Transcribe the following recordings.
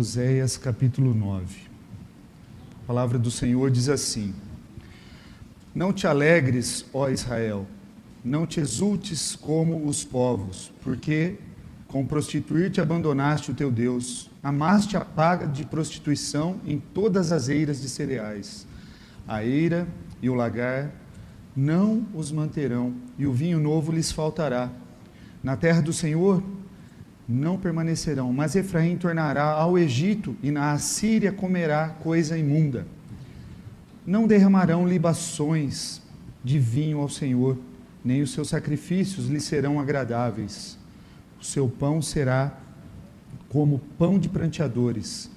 Oséias capítulo 9. A palavra do Senhor diz assim: Não te alegres, ó Israel, não te exultes como os povos, porque com prostituir-te abandonaste o teu Deus, amaste a paga de prostituição em todas as eiras de cereais. A eira e o lagar não os manterão, e o vinho novo lhes faltará. Na terra do Senhor não permanecerão, mas Efraim tornará ao Egito, e na Assíria comerá coisa imunda. Não derramarão libações de vinho ao Senhor, nem os seus sacrifícios lhe serão agradáveis. O seu pão será como pão de pranteadores.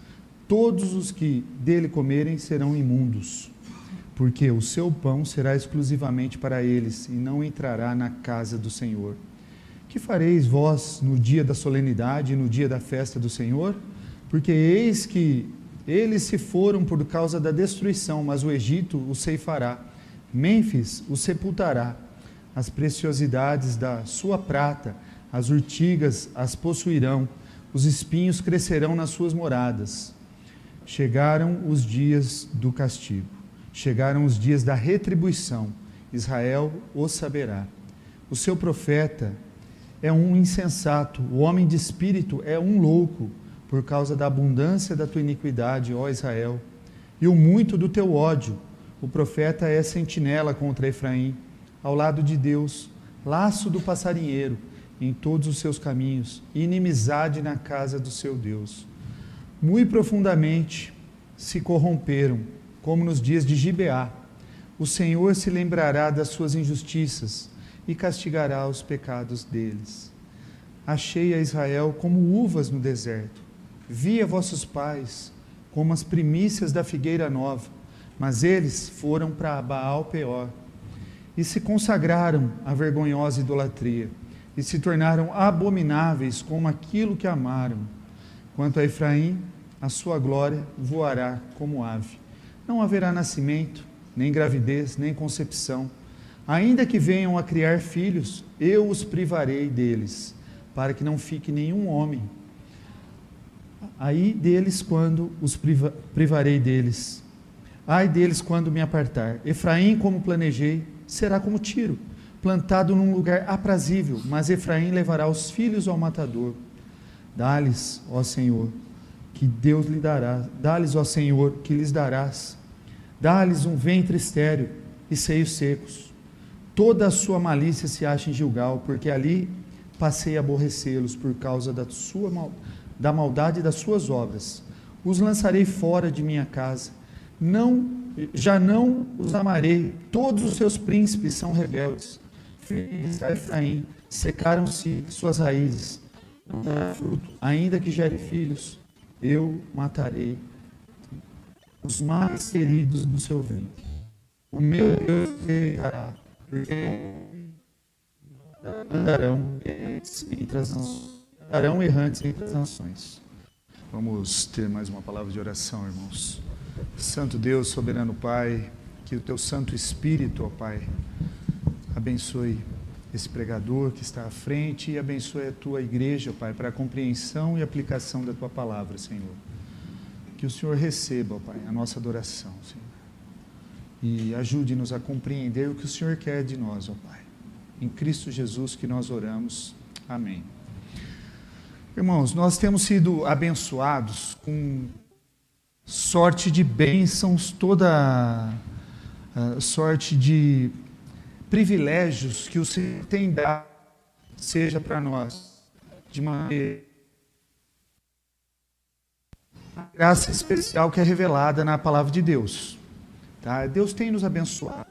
Todos os que dele comerem serão imundos, porque o seu pão será exclusivamente para eles, e não entrará na casa do Senhor. Que fareis vós no dia da solenidade e no dia da festa do Senhor? Porque eis que eles se foram por causa da destruição, mas o Egito os ceifará, Mênfis os sepultará. As preciosidades da sua prata, as urtigas as possuirão, os espinhos crescerão nas suas moradas. Chegaram os dias do castigo, chegaram os dias da retribuição, Israel o saberá. O seu profeta é um insensato, o homem de espírito é um louco, por causa da abundância da tua iniquidade, ó Israel, e o muito do teu ódio. O profeta é sentinela contra Efraim, ao lado de Deus, laço do passarinheiro em todos os seus caminhos, e inimizade na casa do seu Deus. Muito profundamente se corromperam, como nos dias de Gibeá. O Senhor se lembrará das suas injustiças e castigará os pecados deles. Achei a Israel como uvas no deserto. Vi a vossos pais como as primícias da figueira nova, mas eles foram para Baal Peor e se consagraram à vergonhosa idolatria e se tornaram abomináveis como aquilo que amaram. Quanto a Efraim, a sua glória voará como ave. Não haverá nascimento, nem gravidez, nem concepção. Ainda que venham a criar filhos, eu os privarei deles, para que não fique nenhum homem. Ai deles quando os privarei deles. Ai deles quando me apartar. Efraim, como planejei, será como Tiro, plantado num lugar aprazível, mas Efraim levará os filhos ao matador. Dá-lhes, ó Senhor, que Deus lhe dará. Dá-lhes, ó Senhor, que lhes darás. Dá-lhes um ventre estéril e seios secos. Toda a sua malícia se acha em Gilgal, porque ali passei a aborrecê-los por causa da maldade das suas obras. Os lançarei fora de minha casa. Já não os amarei. Todos os seus príncipes são rebeldes. Filhos de Efraim, secaram-se suas raízes. Não dará fruto, ainda que gere filhos, eu matarei os mais queridos do seu ventre. O meu Deus rejeitará, porque andarão errantes entre as nações. Vamos ter mais uma palavra de oração, irmãos. Santo Deus, soberano Pai, que o teu Santo Espírito, ó Pai, abençoe esse pregador que está à frente e abençoe a tua igreja, ó Pai, para a compreensão e aplicação da tua palavra, Senhor. Que o Senhor receba, ó Pai, a nossa adoração, Senhor. E ajude-nos a compreender o que o Senhor quer de nós, ó Pai. Em Cristo Jesus que nós oramos. Amém. Irmãos, nós temos sido abençoados com sorte de bênçãos, toda sorte de privilégios que o Senhor tem dado, seja para nós, de maneira graça especial que é revelada na palavra de Deus. Tá? Deus tem nos abençoado.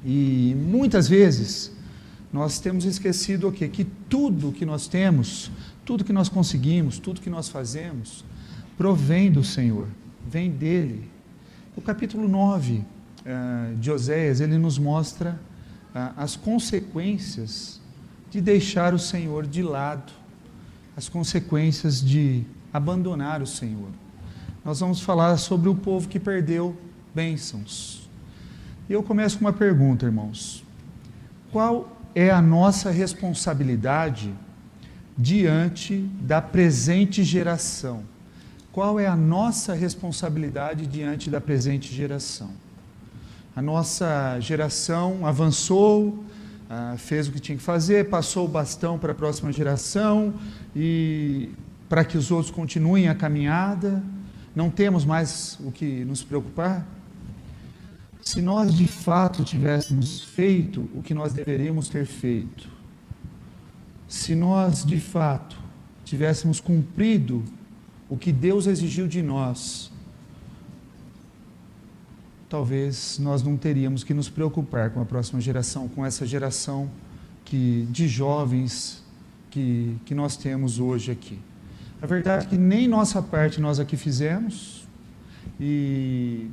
E muitas vezes nós temos esquecido o quê? Que tudo que nós temos, tudo que nós conseguimos, tudo que nós fazemos, provém do Senhor, vem dele. O capítulo 9 de Oséias, ele nos mostra as consequências de deixar o Senhor de lado, as consequências de abandonar o Senhor. Nós vamos falar sobre o povo que perdeu bênçãos. E eu começo com uma pergunta, irmãos. Qual é a nossa responsabilidade diante da presente geração, qual é a nossa responsabilidade diante da presente geração. A nossa geração avançou, fez o que tinha que fazer, passou o bastão para a próxima geração, e para que os outros continuem a caminhada, não temos mais o que nos preocupar. Se nós de fato tivéssemos feito o que nós deveríamos ter feito, se nós de fato tivéssemos cumprido o que Deus exigiu de nós, talvez nós não teríamos que nos preocupar com a próxima geração, com essa geração de jovens que nós temos hoje aqui. A verdade é que nem nossa parte nós aqui fizemos, e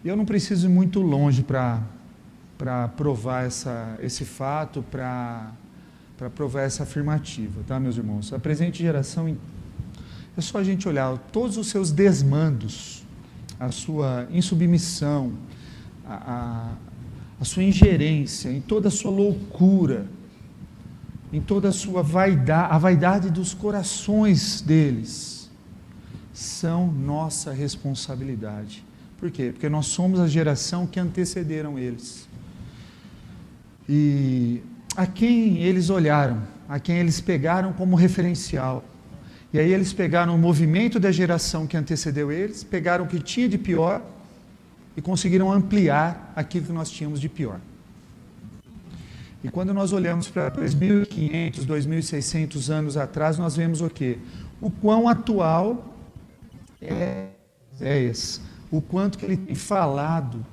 eu não preciso ir muito longe para provar esse fato, para provar essa afirmativa, tá, meus irmãos? A presente geração, é só a gente olhar todos os seus desmandos, a sua insubmissão, a sua ingerência, em toda a sua loucura, em toda a sua vaidade, a vaidade dos corações deles, são nossa responsabilidade. Por quê? Porque nós somos a geração que antecederam eles. E a quem eles olharam, a quem eles pegaram como referencial. E aí eles pegaram o movimento da geração que antecedeu eles, pegaram o que tinha de pior e conseguiram ampliar aquilo que nós tínhamos de pior. E quando nós olhamos para 2.500, 2.600 anos atrás, nós vemos o quê? O quão atual é Isaías, o quanto que ele tem falado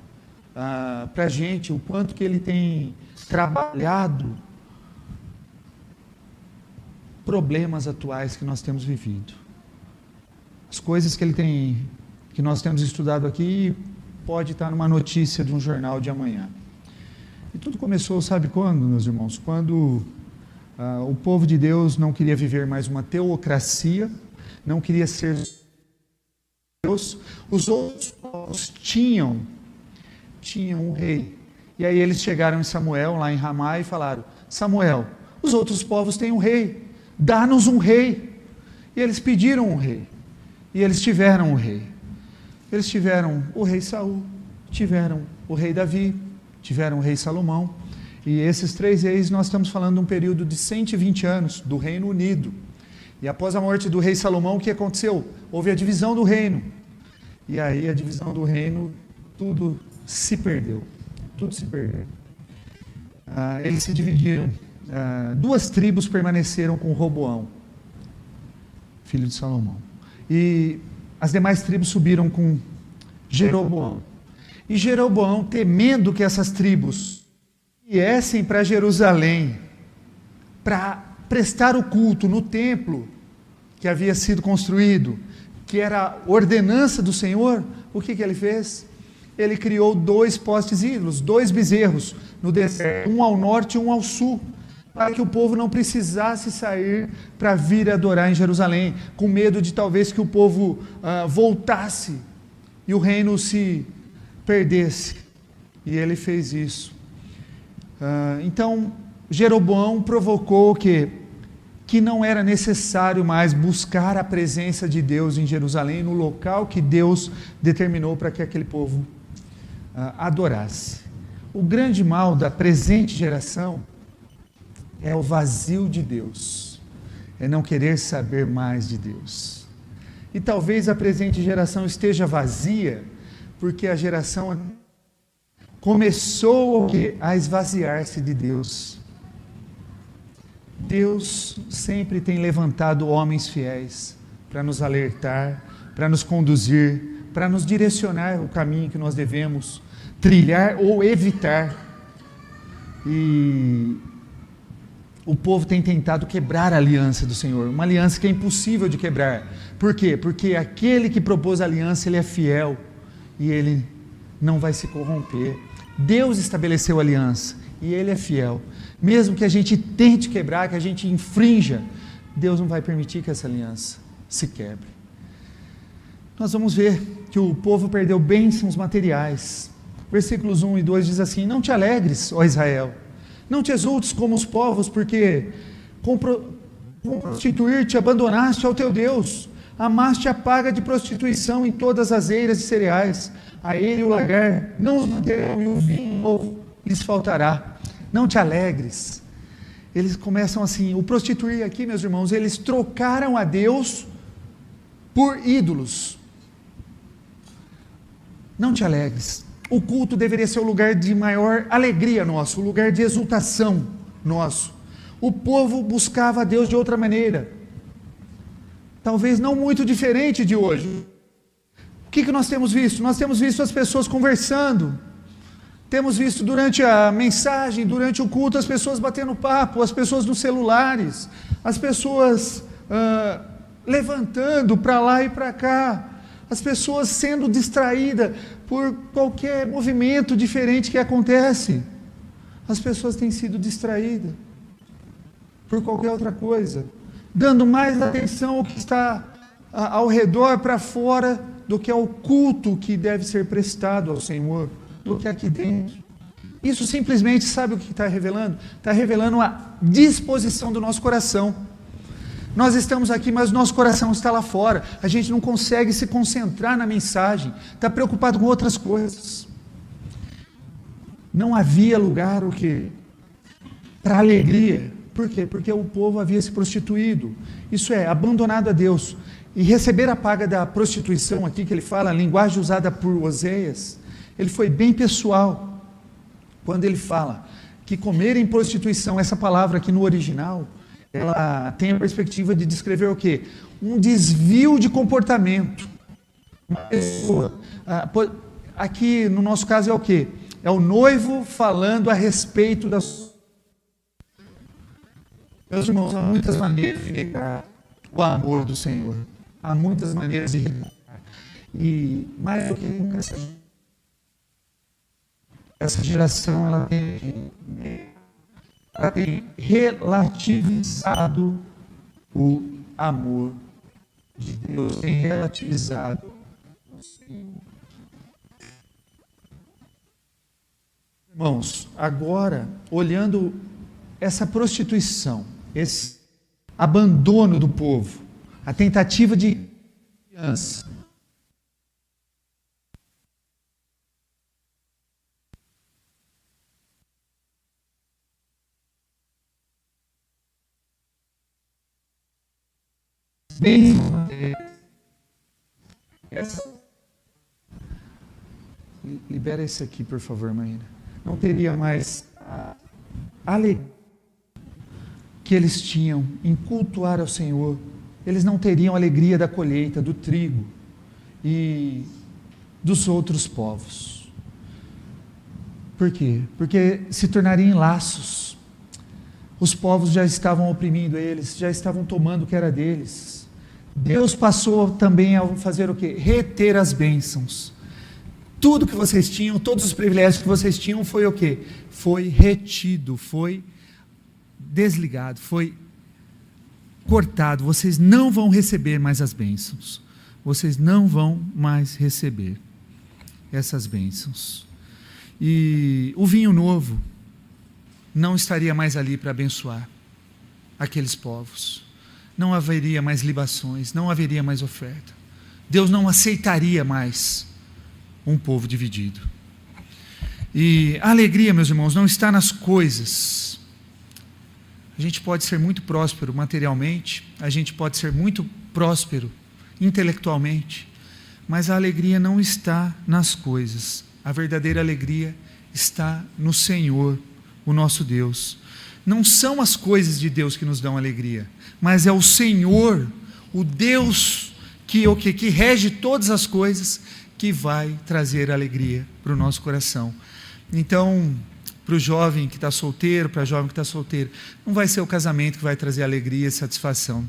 para a gente, o quanto que ele tem trabalhado problemas atuais que nós temos vivido. As coisas que nós temos estudado aqui, pode estar numa notícia de um jornal de amanhã. E tudo começou, sabe quando, meus irmãos? Quando o povo de Deus não queria viver mais uma teocracia, não queria ser Deus. Os outros povos tinham um rei. E aí eles chegaram em Samuel, lá em Ramá, e falaram: Samuel, os outros povos têm um rei, dá-nos um rei. E eles pediram um rei, e eles tiveram um rei. Eles tiveram o rei Saul, tiveram o rei Davi, tiveram o rei Salomão, e esses 3 reis, nós estamos falando de um período de 120 anos, do Reino Unido. E após a morte do rei Salomão, o que aconteceu? Houve a divisão do reino, e aí a divisão do reino, tudo se perdeu, eles se dividiram, 2 tribos permaneceram com Roboão, filho de Salomão, e as demais tribos subiram com Jeroboão. E Jeroboão, temendo que essas tribos viessem para Jerusalém para prestar o culto no templo que havia sido construído, que era a ordenança do Senhor, o que ele fez? Ele criou 2 postes ídolos, 2 bezerros no deserto, um ao norte e um ao sul, para que o povo não precisasse sair para vir adorar em Jerusalém, com medo de talvez que o povo voltasse e o reino se perdesse. E ele fez isso. Então, Jeroboão provocou que não era necessário mais buscar a presença de Deus em Jerusalém, no local que Deus determinou para que aquele povo adorasse. O grande mal da presente geração é o vazio de Deus, é não querer saber mais de Deus. E talvez a presente geração esteja vazia, porque a geração começou a esvaziar-se de Deus. Deus sempre tem levantado homens fiéis para nos alertar, para nos conduzir, para nos direcionar o caminho que nós devemos trilhar ou evitar. E o povo tem tentado quebrar a aliança do Senhor, uma aliança que é impossível de quebrar. Por quê? Porque aquele que propôs a aliança, ele é fiel e ele não vai se corromper. Deus estabeleceu a aliança e ele é fiel. Mesmo que a gente tente quebrar, que a gente infrinja, Deus não vai permitir que essa aliança se quebre. Nós vamos ver que o povo perdeu bênçãos materiais. Versículos 1 e 2 diz assim: não te alegres, ó Israel, não te exultes como os povos, porque com prostituir te abandonaste ao teu Deus. Amaste a paga de prostituição em todas as eiras de cereais. A ele o lagar não os manterão, e o vinho novo lhes faltará. Não te alegres. Eles começam assim, o prostituir aqui, meus irmãos, eles trocaram a Deus por ídolos. Não te alegres. O culto deveria ser o lugar de maior alegria nosso, o lugar de exultação nosso. O povo buscava a Deus de outra maneira, talvez não muito diferente de hoje. O que nós temos visto? Nós temos visto as pessoas conversando, temos visto durante a mensagem, durante o culto, as pessoas batendo papo, as pessoas nos celulares, as pessoas levantando para lá e para cá, as pessoas sendo distraídas por qualquer movimento diferente que acontece. As pessoas têm sido distraídas por qualquer outra coisa, dando mais atenção ao que está ao redor, para fora, do que ao culto que deve ser prestado ao Senhor, do que aqui dentro. Isso simplesmente, sabe o que está revelando? Está revelando a disposição do nosso coração. Nós estamos aqui, mas nosso coração está lá fora. A gente não consegue se concentrar na mensagem, está preocupado com outras coisas. Não havia lugar o quê? Para alegria. Por quê? Porque o povo havia se prostituído. Isso é, abandonado a Deus. E receber a paga da prostituição aqui, que ele fala, a linguagem usada por Oséias, ele foi bem pessoal. Quando ele fala que comer em prostituição, essa palavra aqui no original, ela tem a perspectiva de descrever o quê? Um desvio de comportamento. Uma pessoa, aqui no nosso caso é o quê? É o noivo falando a respeito das... Meus irmãos, há muitas maneiras de negar o amor do Senhor. Há muitas maneiras de negar. E mais do que nunca, essa geração ela tem relativizado o amor de Deus, tem relativizado o Senhor. Irmãos, agora, olhando essa prostituição, esse abandono do povo, a tentativa de criança, bem, libera esse aqui, por favor, Maíra. Não teria mais a alegria que eles tinham em cultuar ao Senhor. Eles não teriam a alegria da colheita, do trigo e dos outros povos. Por quê? Porque se tornariam em laços. Os povos já estavam oprimindo eles, já estavam tomando o que era deles. Deus passou também a fazer o quê? Reter as bênçãos. Tudo que vocês tinham, todos os privilégios que vocês tinham, foi o quê? Foi retido, foi desligado, foi cortado. Vocês não vão receber mais as bênçãos. Vocês não vão mais receber essas bênçãos. E o vinho novo não estaria mais ali para abençoar aqueles povos. Não haveria mais libações, não haveria mais oferta. Deus não aceitaria mais um povo dividido. E a alegria, meus irmãos, não está nas coisas. A gente pode ser muito próspero materialmente, a gente pode ser muito próspero intelectualmente, mas a alegria não está nas coisas. A verdadeira alegria está no Senhor, o nosso Deus. Não são as coisas de Deus que nos dão alegria, mas é o Senhor, o Deus que rege todas as coisas, que vai trazer alegria para o nosso coração. Então, para o jovem que está solteiro, para a jovem que está solteira, não vai ser o casamento que vai trazer alegria e satisfação.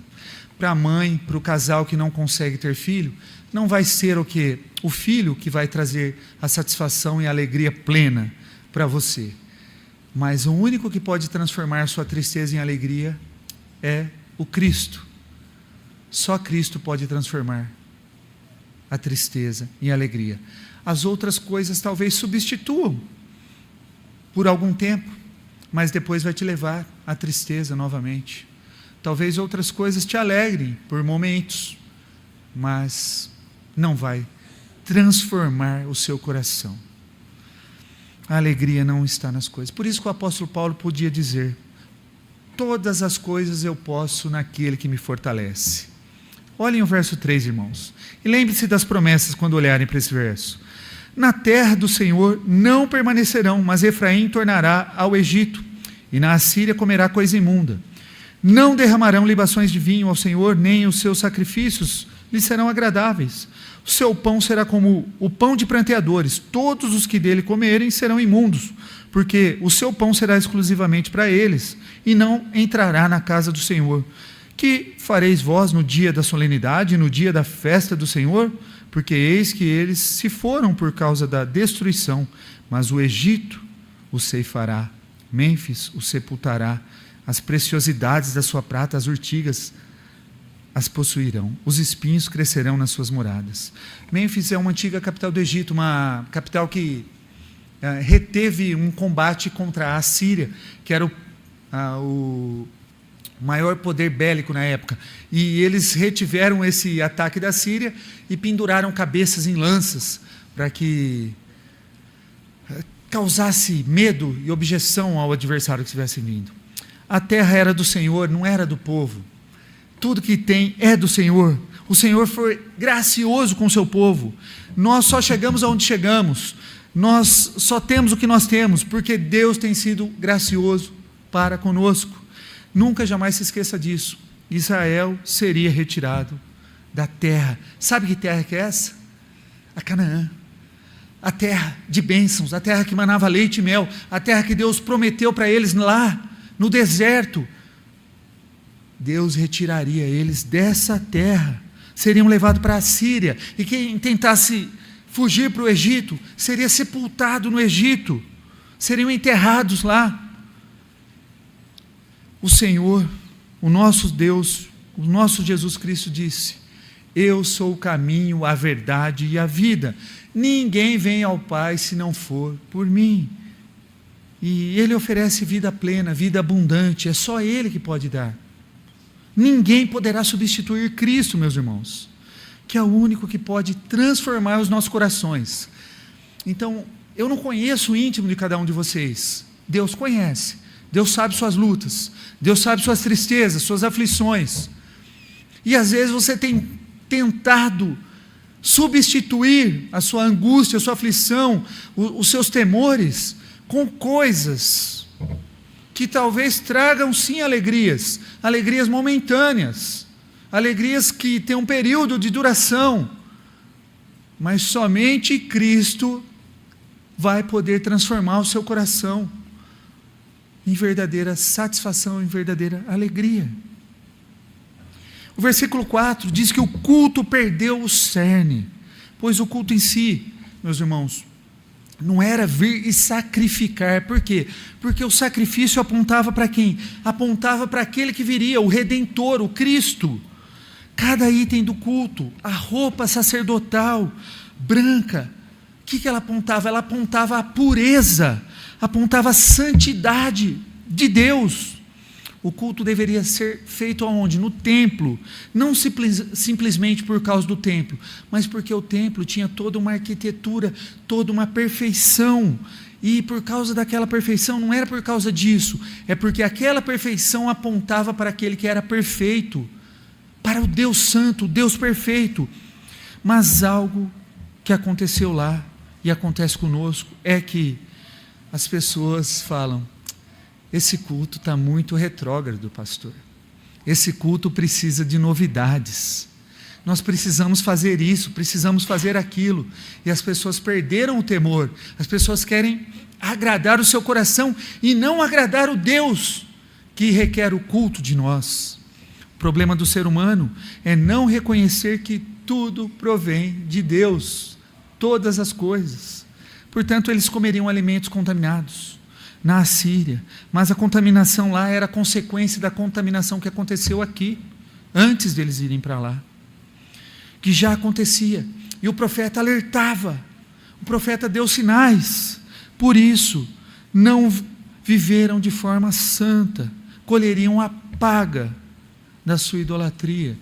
Para a mãe, para o casal que não consegue ter filho, não vai ser o quê? O filho que vai trazer a satisfação e a alegria plena para você. Mas o único que pode transformar sua tristeza em alegria é o Cristo. Só Cristo pode transformar a tristeza em alegria. As outras coisas talvez substituam por algum tempo, mas depois vai te levar à tristeza novamente. Talvez outras coisas te alegrem por momentos, mas não vai transformar o seu coração. A alegria não está nas coisas. Por isso que o apóstolo Paulo podia dizer: todas as coisas eu posso naquele que me fortalece. Olhem o verso 3, irmãos. E lembre-se das promessas quando olharem para esse verso. Na terra do Senhor não permanecerão, mas Efraim tornará ao Egito, e na Assíria comerá coisa imunda. Não derramarão libações de vinho ao Senhor, nem os seus sacrifícios lhe serão agradáveis. O seu pão será como o pão de pranteadores. Todos os que dele comerem serão imundos, porque o seu pão será exclusivamente para eles, e não entrará na casa do Senhor. Que fareis vós no dia da solenidade, no dia da festa do Senhor? Porque eis que eles se foram por causa da destruição, mas o Egito o ceifará, Mênfis o sepultará, as preciosidades da sua prata, as urtigas as possuirão, os espinhos crescerão nas suas moradas. Mênfis é uma antiga capital do Egito, uma capital que reteve um combate contra a Assíria, que era o maior poder bélico na época, e eles retiveram esse ataque da Síria e penduraram cabeças em lanças, para que causasse medo e objeção ao adversário que estivesse vindo. A terra era do Senhor, não era do povo. Tudo que tem é do Senhor. O Senhor foi gracioso com o seu povo. Nós só chegamos aonde chegamos, nós só temos o que nós temos, porque Deus tem sido gracioso para conosco. Nunca jamais se esqueça disso. Israel seria retirado da terra. Sabe que terra que é essa? A Canaã. A terra de bênçãos, a terra que manava leite e mel, a terra que Deus prometeu para eles lá, no deserto. Deus retiraria eles dessa terra, seriam levados para a Síria, e quem tentasse fugir para o Egito, seria sepultado no Egito, seriam enterrados lá. O Senhor, o nosso Deus, o nosso Jesus Cristo disse: eu sou o caminho, a verdade e a vida, ninguém vem ao Pai se não for por mim. E Ele oferece vida plena, vida abundante, é só Ele que pode dar. Ninguém poderá substituir Cristo, meus irmãos, que é o único que pode transformar os nossos corações. Então, eu não conheço o íntimo de cada um de vocês, Deus conhece, Deus sabe suas lutas, Deus sabe suas tristezas, suas aflições, e às vezes você tem tentado substituir a sua angústia, a sua aflição, os seus temores, com coisas que talvez tragam sim alegrias, alegrias momentâneas, alegrias que têm um período de duração, mas somente Cristo vai poder transformar o seu coração em verdadeira satisfação, em verdadeira alegria. O versículo 4 diz que o culto perdeu o cerne, pois o culto em si, meus irmãos, não era vir e sacrificar. Por quê? Porque o sacrifício apontava para quem? Apontava para aquele que viria, o Redentor, o Cristo. Cada item do culto, a roupa sacerdotal, branca, o que ela apontava? Ela apontava a pureza, apontava a santidade de Deus. O culto deveria ser feito aonde? No templo, não simplesmente por causa do templo, mas porque o templo tinha toda uma arquitetura, toda uma perfeição, e por causa daquela perfeição, não era por causa disso, é porque aquela perfeição apontava para aquele que era perfeito, para o Deus santo, o Deus perfeito. Mas algo que aconteceu lá, e acontece conosco, é que as pessoas falam: esse culto está muito retrógrado, pastor. Esse culto precisa de novidades. Nós precisamos fazer isso, precisamos fazer aquilo. E as pessoas perderam o temor. As pessoas querem agradar o seu coração e não agradar o Deus que requer o culto de nós. O problema do ser humano é não reconhecer que tudo provém de Deus, todas as coisas. Portanto, eles comeriam alimentos contaminados na Assíria, mas a contaminação lá era consequência da contaminação que aconteceu aqui, antes deles irem para lá, que já acontecia, e o profeta alertava, o profeta deu sinais. Por isso, não viveram de forma santa, colheriam a paga da sua idolatria,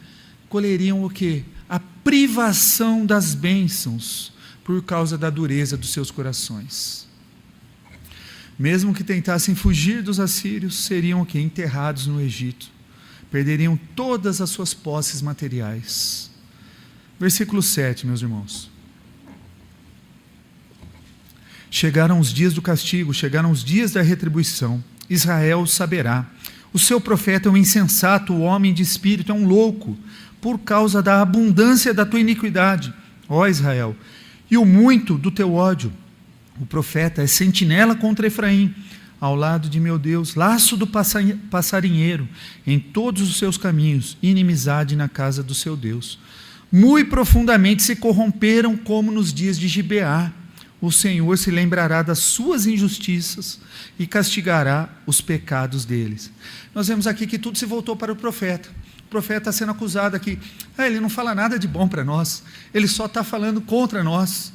colheriam o quê? A privação das bênçãos por causa da dureza dos seus corações. Mesmo que tentassem fugir dos assírios, seriam enterrados no Egito. Perderiam todas as suas posses materiais. Versículo 7, meus irmãos. Chegaram os dias do castigo, chegaram os dias da retribuição. Israel saberá. O seu profeta é um insensato, o homem de espírito é um louco, por causa da abundância da tua iniquidade, ó Israel, e o muito do teu ódio. O profeta é sentinela contra Efraim, ao lado de meu Deus, laço do passarinheiro em todos os seus caminhos, inimizade na casa do seu Deus. Muito profundamente se corromperam como nos dias de Gibeá. O Senhor se lembrará das suas injustiças e castigará os pecados deles. Nós vemos aqui que tudo se voltou para o profeta. O profeta está sendo acusado aqui. Ele não fala nada de bom para nós, ele só está falando contra nós.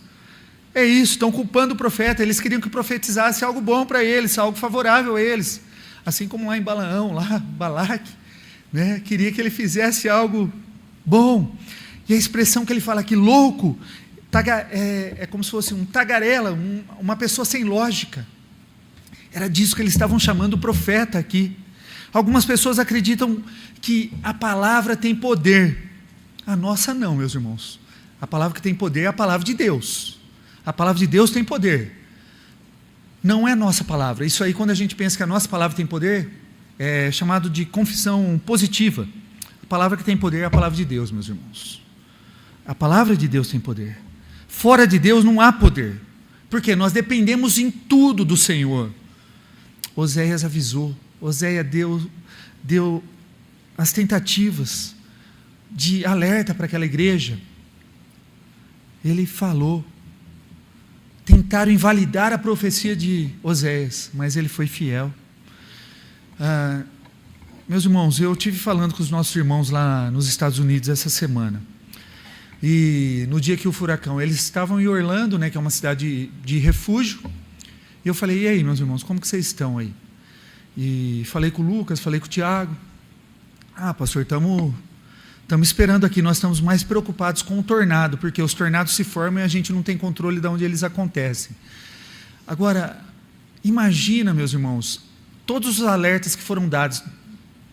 É isso, estão culpando o profeta. Eles queriam que profetizasse algo bom para eles, algo favorável a eles. Assim como lá em Balaão, lá Balaque, né, queria que ele fizesse algo bom. E a expressão que ele fala aqui, louco, é como se fosse um tagarela, uma pessoa sem lógica. Era disso que eles estavam chamando o profeta aqui. Algumas pessoas acreditam que a palavra tem poder. A nossa não, meus irmãos. A palavra que tem poder é a palavra de Deus. A palavra de Deus tem poder. Não é a nossa palavra. Isso aí, quando a gente pensa que a nossa palavra tem poder, é chamado de confissão positiva. A palavra que tem poder é a palavra de Deus, meus irmãos. A palavra de Deus tem poder. Fora de Deus não há poder. Porque nós dependemos em tudo do Senhor. Oséias avisou. Oséias deu as tentativas de alerta para aquela igreja. Ele falou. Tentaram invalidar a profecia de Oséias, mas ele foi fiel. Meus irmãos, eu estive falando com os nossos irmãos lá nos Estados Unidos essa semana. E no dia que o furacão, eles estavam em Orlando, né, que é uma cidade de refúgio. E eu falei, e aí, meus irmãos, como que vocês estão aí? E falei com o Lucas, falei com o Tiago. Pastor, estamos esperando aqui, nós estamos mais preocupados com o tornado, porque os tornados se formam e a gente não tem controle de onde eles acontecem. Agora, imagina, meus irmãos, todos os alertas que foram dados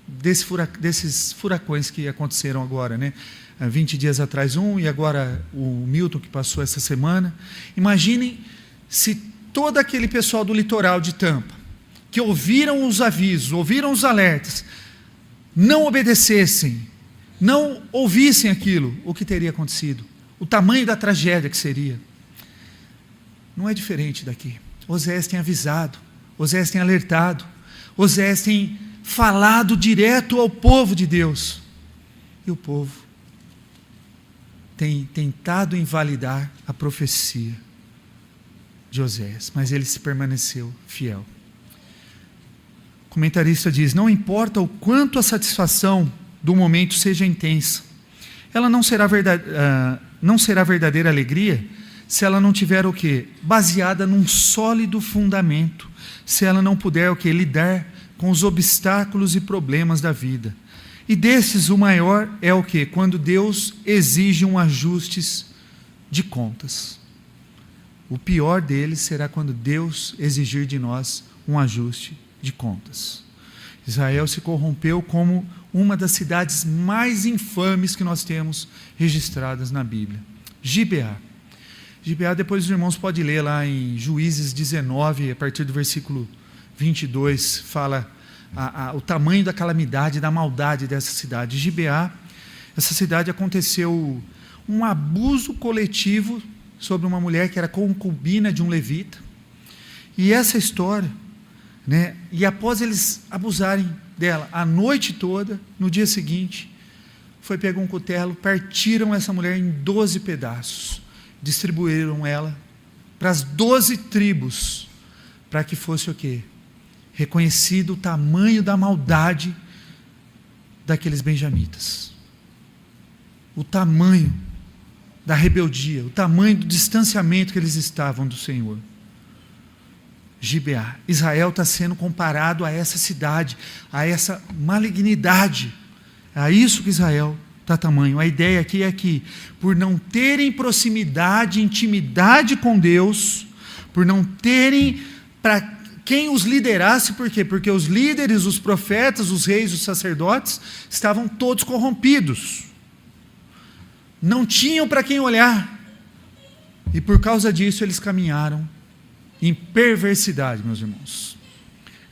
desses furacões que aconteceram agora, né? 20 dias atrás e agora o Milton que passou essa semana. Imaginem se todo aquele pessoal do litoral de Tampa, que ouviram os avisos, ouviram os alertas, não obedecessem, não ouvissem aquilo, o que teria acontecido? O tamanho da tragédia que seria. Não é diferente daqui. Oséias tem avisado, Oséias tem alertado, Oséias tem falado direto ao povo de Deus. E o povo tem tentado invalidar a profecia de Oséias, mas ele se permaneceu fiel. O comentarista diz, não importa o quanto a satisfação do momento seja intensa, ela não será verdadeira alegria se ela não tiver o quê? Baseada num sólido fundamento, se ela não puder o quê? Lidar com os obstáculos e problemas da vida. E desses o maior é o quê? Quando Deus exige um ajuste de contas. O pior deles será quando Deus exigir de nós um ajuste de contas. Israel se corrompeu como uma das cidades mais infames que nós temos registradas na Bíblia. Gibeá. Gibeá, depois os irmãos podem ler lá em Juízes 19, a partir do versículo 22, fala o tamanho da calamidade, da maldade dessa cidade. Gibeá, essa cidade aconteceu um abuso coletivo sobre uma mulher que era concubina de um levita. E essa história, né, e após eles abusarem dela a noite toda, no dia seguinte, foi pego um cutelo, partiram essa mulher em 12 pedaços, distribuíram ela para as 12 tribos, para que fosse o quê? Reconhecido o tamanho da maldade daqueles benjamitas, o tamanho da rebeldia, o tamanho do distanciamento que eles estavam do Senhor. Gibeá, Israel está sendo comparado a essa cidade, a essa malignidade, a isso que Israel está dá tamanho. A ideia aqui é que, por não terem proximidade, intimidade com Deus, por não terem para quem os liderasse, por quê? Porque os líderes, os profetas, os reis, os sacerdotes, estavam todos corrompidos. Não tinham para quem olhar. E por causa disso eles caminharam em perversidade, meus irmãos.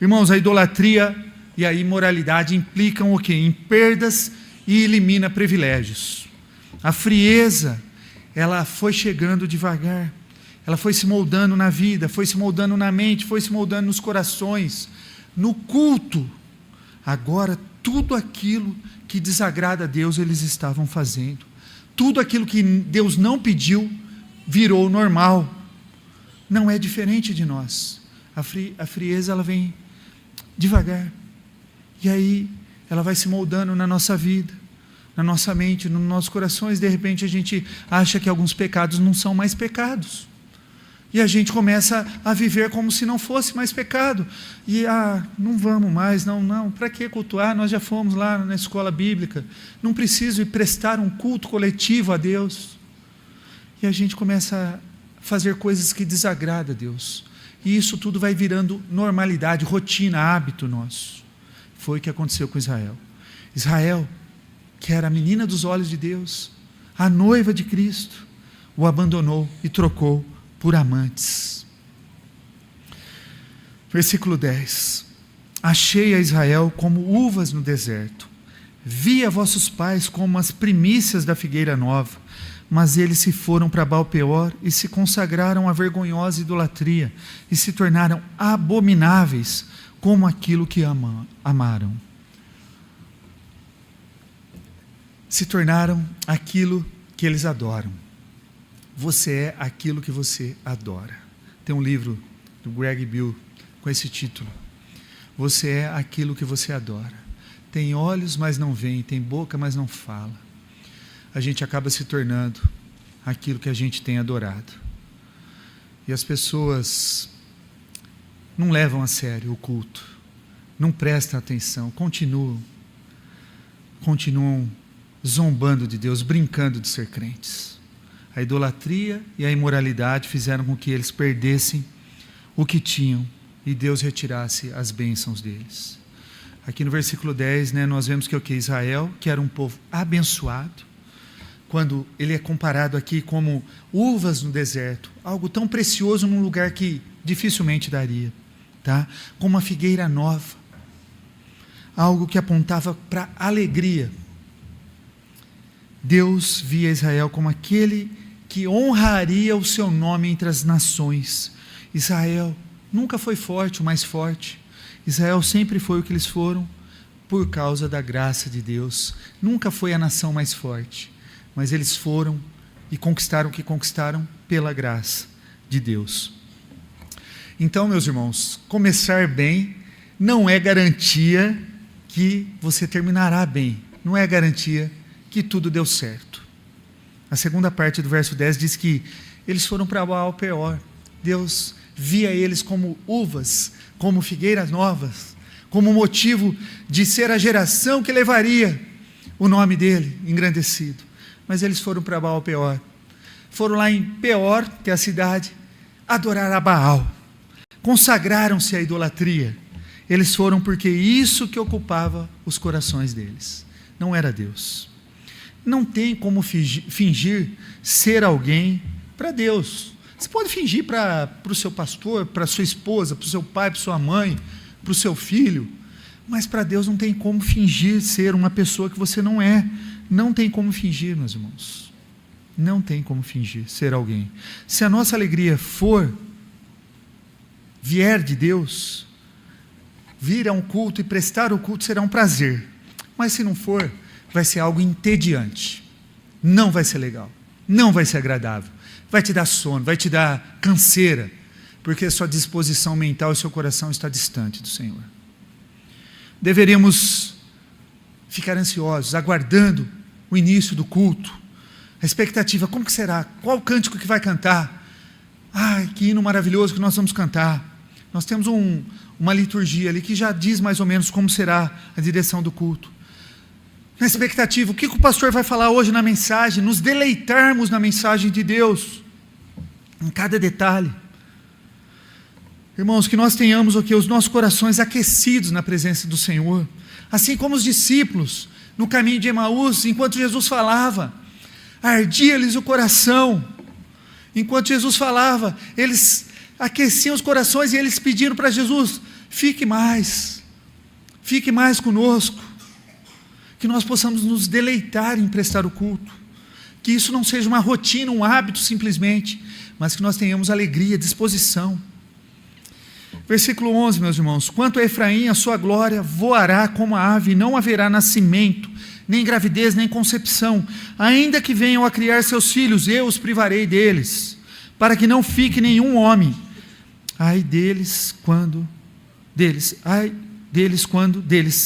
Irmãos, a idolatria e a imoralidade implicam o quê? Em perdas e elimina privilégios. A frieza, ela foi chegando devagar. Ela foi se moldando na vida, foi se moldando na mente, foi se moldando nos corações, no culto. Agora, tudo aquilo que desagrada a Deus, eles estavam fazendo. Tudo aquilo que Deus não pediu, virou normal. Não é diferente de nós. A frieza, ela vem devagar. E aí, ela vai se moldando na nossa vida, na nossa mente, nos nossos corações. De repente, a gente acha que alguns pecados não são mais pecados. E a gente começa a viver como se não fosse mais pecado. E, não vamos mais, não, para que cultuar? Nós já fomos lá na escola bíblica. Não preciso ir prestar um culto coletivo a Deus. E a gente começa a fazer coisas que desagradam a Deus. E isso tudo vai virando normalidade, rotina, hábito nosso. Foi o que aconteceu com Israel. Israel, que era a menina dos olhos de Deus, a noiva de Cristo, o abandonou e trocou por amantes. Versículo 10. Achei a Israel como uvas no deserto. Vi a vossos pais como as primícias da figueira nova, mas eles se foram para Baal-peor e se consagraram à vergonhosa idolatria e se tornaram abomináveis como aquilo que amaram. Se tornaram aquilo que eles adoram. Você é aquilo que você adora. Tem um livro do Greg Bill com esse título. Você é aquilo que você adora. Tem olhos, mas não vê, tem boca, mas não fala. A gente acaba se tornando aquilo que a gente tem adorado. E as pessoas não levam a sério o culto, não prestam atenção, continuam zombando de Deus, brincando de ser crentes. A idolatria e a imoralidade fizeram com que eles perdessem o que tinham e Deus retirasse as bênçãos deles. Aqui no versículo 10, nós vemos que Israel, que era um povo abençoado, quando ele é comparado aqui como uvas no deserto, algo tão precioso num lugar que dificilmente daria, tá? Como uma figueira nova, algo que apontava para alegria. Deus via Israel como aquele que honraria o seu nome entre as nações. Israel nunca foi forte, o mais forte. Israel sempre foi o que eles foram por causa da graça de Deus. Nunca foi a nação mais forte, mas eles foram e conquistaram o que conquistaram pela graça de Deus. Então, meus irmãos, começar bem não é garantia que você terminará bem. Não é garantia que tudo deu certo. A segunda parte do verso 10 diz que eles foram para Baal-peor. Deus via eles como uvas, como figueiras novas, como motivo de ser a geração que levaria o nome dele engrandecido. Mas eles foram para Baal-peor. Foram lá em Peor, que é a cidade, adorar a Baal. Consagraram-se à idolatria. Eles foram porque isso que ocupava os corações deles. Não era Deus. Não tem como fingir ser alguém para Deus. Você pode fingir para o seu pastor, para a sua esposa, para o seu pai, para a sua mãe, para o seu filho, mas para Deus não tem como fingir ser uma pessoa que você não é. Não tem como fingir, meus irmãos. Não tem como fingir ser alguém. Se a nossa alegria vier de Deus, vir a um culto e prestar o culto será um prazer. Mas se não for, vai ser algo entediante. Não vai ser legal. Não vai ser agradável. Vai te dar sono, vai te dar canseira, porque a sua disposição mental e seu coração está distante do Senhor. Deveríamos ficar ansiosos, aguardando o início do culto. A expectativa, como que será? Qual o cântico que vai cantar? Ai, que hino maravilhoso que nós vamos cantar. Nós temos uma liturgia ali que já diz mais ou menos como será a direção do culto. na expectativa, o que o pastor vai falar hoje na mensagem, nos deleitarmos na mensagem de Deus, em cada detalhe. Irmãos, que nós tenhamos os nossos corações aquecidos na presença do Senhor, assim como os discípulos, no caminho de Emaús, enquanto Jesus falava, ardia-lhes o coração, enquanto Jesus falava, eles aqueciam os corações e eles pediram para Jesus, fique mais conosco, que nós possamos nos deleitar em prestar o culto, que isso não seja uma rotina, um hábito simplesmente, mas que nós tenhamos alegria, disposição. Versículo 11, meus irmãos, quanto a Efraim, a sua glória voará como a ave, não haverá nascimento, nem gravidez, nem concepção, ainda que venham a criar seus filhos, eu os privarei deles, para que não fique nenhum homem, ai deles quando deles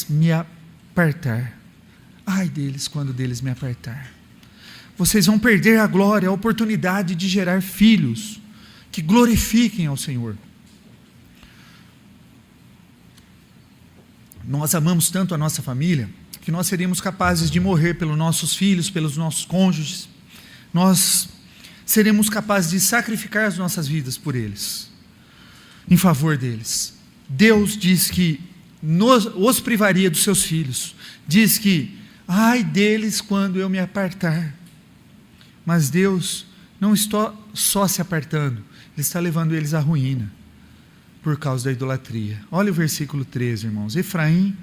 me apartar, ai deles quando deles me apartar, vocês vão perder a glória, a oportunidade de gerar filhos, que glorifiquem ao Senhor. Nós amamos tanto a nossa família, que nós seríamos capazes de morrer pelos nossos filhos, pelos nossos cônjuges, nós seremos capazes de sacrificar as nossas vidas por eles, em favor deles. Deus diz que os privaria dos seus filhos, diz que, ai deles quando eu me apartar, mas Deus não está só se apartando, Ele está levando eles à ruína, por causa da idolatria. Olha o versículo 13, irmãos, Efraim,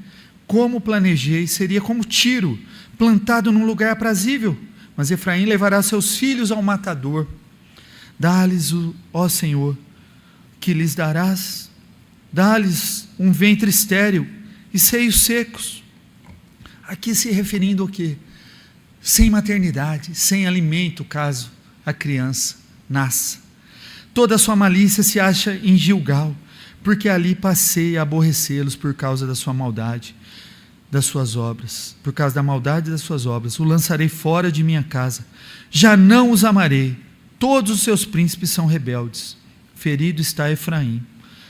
como planejei, seria como tiro, plantado num lugar aprazível, mas Efraim levará seus filhos ao matador, dá-lhes, ó Senhor, que lhes darás, dá-lhes um ventre estéril e seios secos, aqui se referindo ao quê? Sem maternidade, sem alimento, caso a criança nasça, toda a sua malícia se acha em Gilgal, porque ali passei a aborrecê-los por causa da sua maldade, das suas obras, por causa da maldade das suas obras, o lançarei fora de minha casa, já não os amarei, todos os seus príncipes são rebeldes, ferido está Efraim,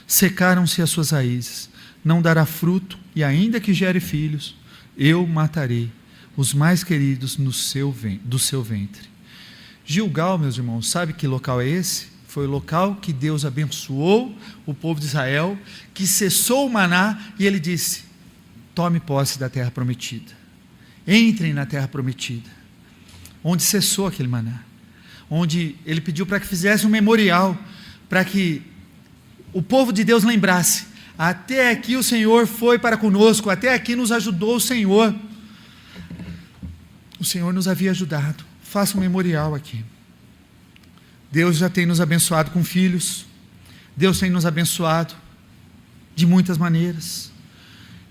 secaram-se as suas raízes, não dará fruto, e ainda que gere filhos, eu matarei os mais queridos do seu ventre. Gilgal, meus irmãos, sabe que local é esse? Foi o local que Deus abençoou o povo de Israel, que cessou o maná, e ele disse, tome posse da terra prometida, entrem na terra prometida, onde cessou aquele maná, onde ele pediu para que fizesse um memorial, para que o povo de Deus lembrasse, até aqui o Senhor foi para conosco, até aqui nos ajudou o Senhor nos havia ajudado, faça um memorial aqui. Deus já tem nos abençoado com filhos, Deus tem nos abençoado de muitas maneiras,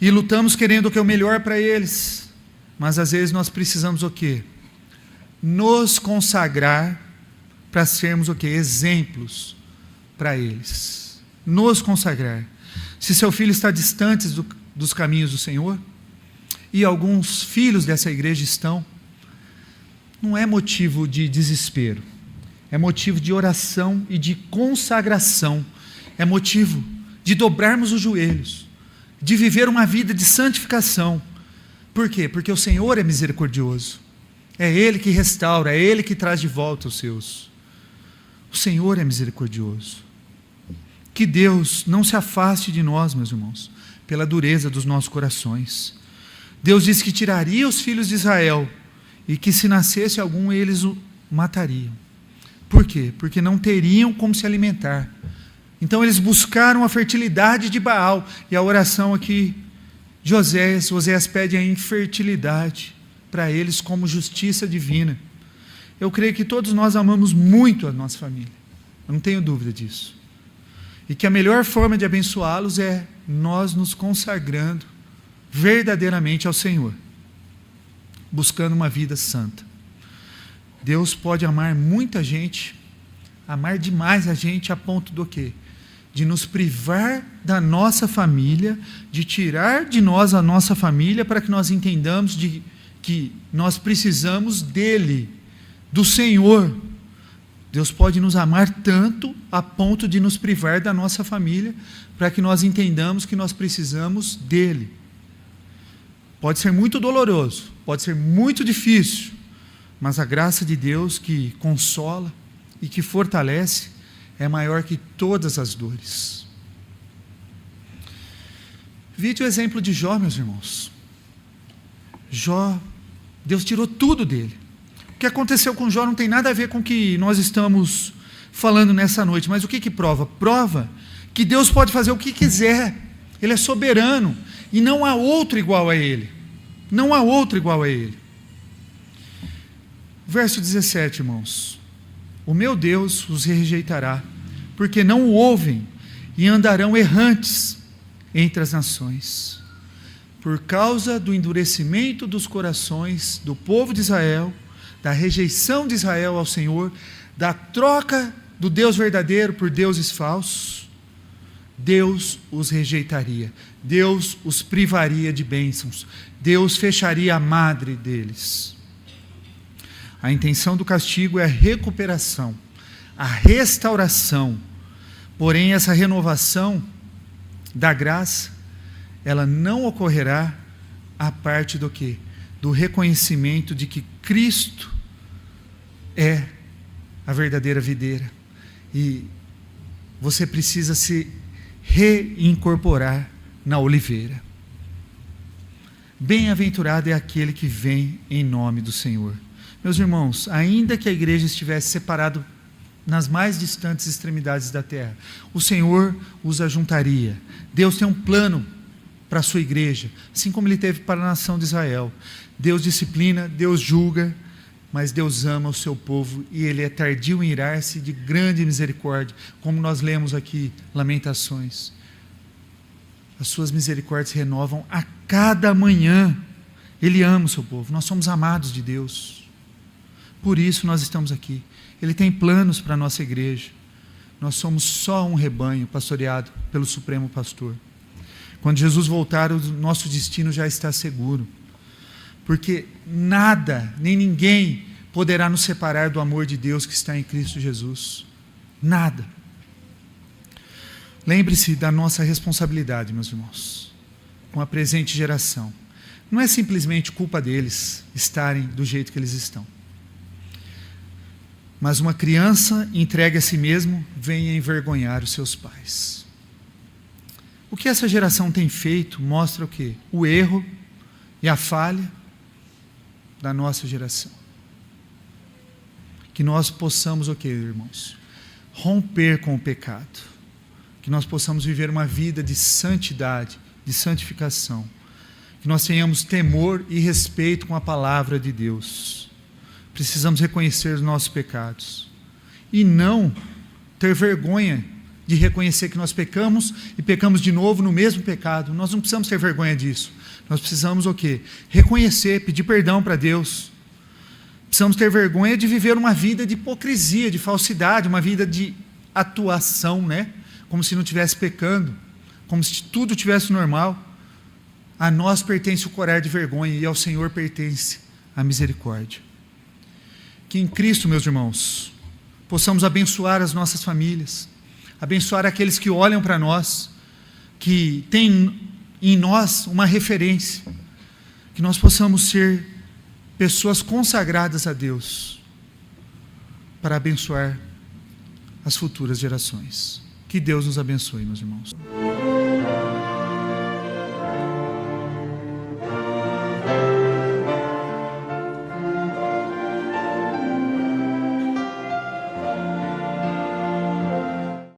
e lutamos querendo o que é o melhor para eles, mas às vezes nós precisamos o quê? Nos consagrar para sermos o quê? Exemplos para eles, nos consagrar. Se seu filho está distante dos caminhos do Senhor, e alguns filhos dessa igreja estão, não é motivo de desespero, é motivo de oração e de consagração, é motivo de dobrarmos os joelhos, de viver uma vida de santificação. Por quê? Porque o Senhor é misericordioso, é Ele que restaura, é Ele que traz de volta os seus. O Senhor é misericordioso. Que Deus não se afaste de nós, meus irmãos, pela dureza dos nossos corações. Deus disse que tiraria os filhos de Israel, e que se nascesse algum, eles o matariam. Por quê? Porque não teriam como se alimentar. Então eles buscaram a fertilidade de Baal, e a oração aqui de Oséias pede a infertilidade para eles como justiça divina. Eu creio que todos nós amamos muito a nossa família, eu não tenho dúvida disso, e que a melhor forma de abençoá-los é nós nos consagrando verdadeiramente ao Senhor, buscando uma vida santa. Deus pode amar muita gente, amar demais a gente, a ponto do quê? De nos privar da nossa família, de tirar de nós a nossa família, para que nós entendamos que nós precisamos dEle, do Senhor. Deus pode nos amar tanto a ponto de nos privar da nossa família, para que nós entendamos que nós precisamos dEle. Pode ser muito doloroso, pode ser muito difícil, mas a graça de Deus que consola e que fortalece é maior que todas as dores. Vide o exemplo de Jó, meus irmãos. Jó, Deus tirou tudo dele. O que aconteceu com Jó não tem nada a ver com o que nós estamos falando nessa noite, mas o que prova? Prova que Deus pode fazer o que quiser, Ele é soberano, e não há outro igual a Ele, não há outro igual a Ele. Verso 17, irmãos: o meu Deus os rejeitará, porque não o ouvem, e andarão errantes entre as nações, por causa do endurecimento dos corações do povo de Israel, da rejeição de Israel ao Senhor, da troca do Deus verdadeiro por deuses falsos. Deus os rejeitaria, Deus os privaria de bênçãos, Deus fecharia a madre deles. A intenção do castigo é a recuperação, a restauração, porém essa renovação da graça, ela não ocorrerá a parte do quê? Do reconhecimento de que Cristo é a verdadeira videira, e você precisa se reincorporar na oliveira. Bem-aventurado é aquele que vem em nome do Senhor. Meus irmãos, ainda que a igreja estivesse separada nas mais distantes extremidades da terra, o Senhor os ajuntaria. Deus tem um plano para a sua igreja, assim como Ele teve para a nação de Israel. Deus disciplina, Deus julga, mas Deus ama o seu povo, e Ele é tardio em irar-se, de grande misericórdia, como nós lemos aqui, Lamentações. As suas misericórdias se renovam a cada manhã. Ele ama o seu povo, nós somos amados de Deus, por isso nós estamos aqui. Ele tem planos para a nossa igreja. Nós somos só um rebanho pastoreado pelo Supremo Pastor. Quando Jesus voltar, o nosso destino já está seguro, porque nada, nem ninguém poderá nos separar do amor de Deus que está em Cristo Jesus. Nada. Lembre-se da nossa responsabilidade, meus irmãos, com a presente geração. Não é simplesmente culpa deles estarem do jeito que eles estão, mas uma criança entregue a si mesmo vem envergonhar os seus pais. O que essa geração tem feito mostra o quê? O erro e a falha da nossa geração. Que nós possamos o quê, irmãos? Romper com o pecado. Que nós possamos viver uma vida de santidade, de santificação. Que nós tenhamos temor e respeito com a palavra de Deus. Precisamos reconhecer os nossos pecados e não ter vergonha de reconhecer que nós pecamos e pecamos de novo no mesmo pecado. Nós não precisamos ter vergonha disso. Nós precisamos o quê? Reconhecer, pedir perdão para Deus. Precisamos ter vergonha de viver uma vida de hipocrisia, de falsidade, uma vida de atuação, né? Como se não estivesse pecando, como se tudo estivesse normal. A nós pertence o corar de vergonha e ao Senhor pertence a misericórdia. Que em Cristo, meus irmãos, possamos abençoar as nossas famílias, abençoar aqueles que olham para nós, que têm em nós uma referência, que nós possamos ser pessoas consagradas a Deus, para abençoar as futuras gerações. Que Deus nos abençoe, meus irmãos.